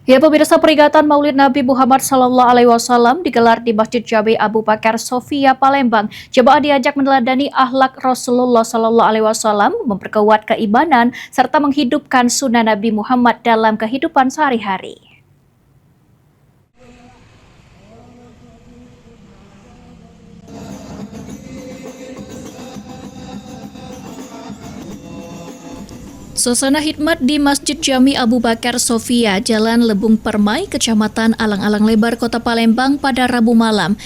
Ya, pemirsa, peringatan Maulid Nabi Muhammad SAW digelar di Masjid Jami Abu Bakar Sofia, Palembang. Jemaah diajak meneladani akhlak Rasulullah SAW, memperkuat keimanan, serta menghidupkan sunnah Nabi Muhammad dalam kehidupan sehari-hari. Suasana hikmat di Masjid Jami Abu Bakar Sofia, Jalan Lebung Permai, Kecamatan Alang-Alang Lebar, Kota Palembang pada Rabu malam.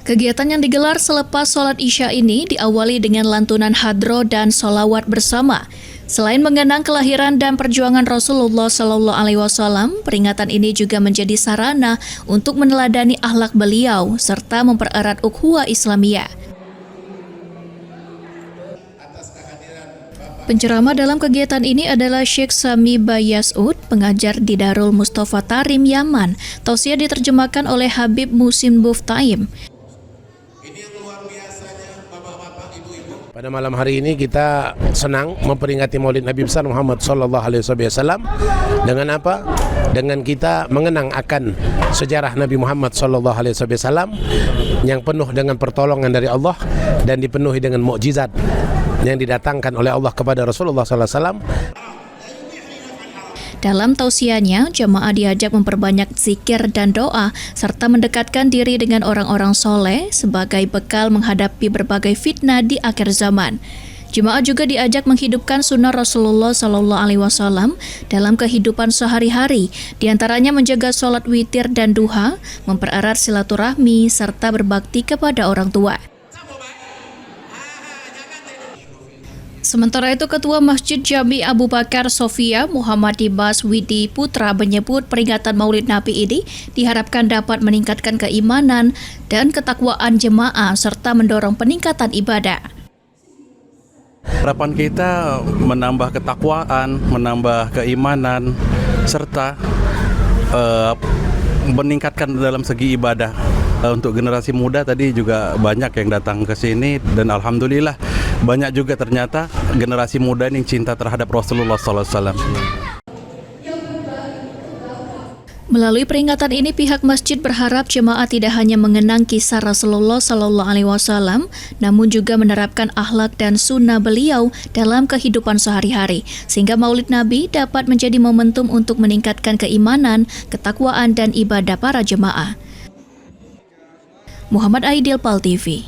Kegiatan yang digelar selepas sholat Isya ini diawali dengan lantunan hadro dan sholawat bersama. Selain mengenang kelahiran dan perjuangan Rasulullah SAW, peringatan ini juga menjadi sarana untuk meneladani akhlak beliau serta mempererat ukhuwah Islamiyah. Penceramah dalam kegiatan ini adalah Syekh Sami Bayasud, pengajar di Darul Mustafa Tarim, Yaman. Tausiah diterjemahkan oleh Habib Musim Buftaim. Pada malam hari ini kita senang memperingati Maulid Nabi besar Muhammad SAW. Dengan apa? Dengan kita mengenang akan sejarah Nabi Muhammad SAW yang penuh dengan pertolongan dari Allah dan dipenuhi dengan mukjizat yang didatangkan oleh Allah kepada Rasulullah SAW. Dalam tausiahnya, jemaah diajak memperbanyak zikir dan doa, serta mendekatkan diri dengan orang-orang soleh sebagai bekal menghadapi berbagai fitnah di akhir zaman. Jemaah juga diajak menghidupkan sunnah Rasulullah SAW dalam kehidupan sehari-hari, diantaranya menjaga sholat witir dan duha, mempererat silaturahmi, serta berbakti kepada orang tua. Sementara itu, Ketua Masjid Jami Abu Bakar Sofia, Muhammad Ibas Widi Putra, menyebut peringatan Maulid Nabi ini diharapkan dapat meningkatkan keimanan dan ketakwaan jemaah serta mendorong peningkatan ibadah. Harapan kita menambah ketakwaan, menambah keimanan, serta meningkatkan dalam segi ibadah. Untuk generasi muda tadi juga banyak yang datang ke sini dan alhamdulillah banyak juga ternyata generasi muda yang cinta terhadap Rasulullah SAW. Melalui peringatan ini, pihak masjid berharap jemaah tidak hanya mengenang kisah Rasulullah SAW, namun juga menerapkan akhlak dan sunnah beliau dalam kehidupan sehari-hari, sehingga Maulid Nabi dapat menjadi momentum untuk meningkatkan keimanan, ketakwaan, dan ibadah para jemaah. Muhammad Aidil, PAL TV.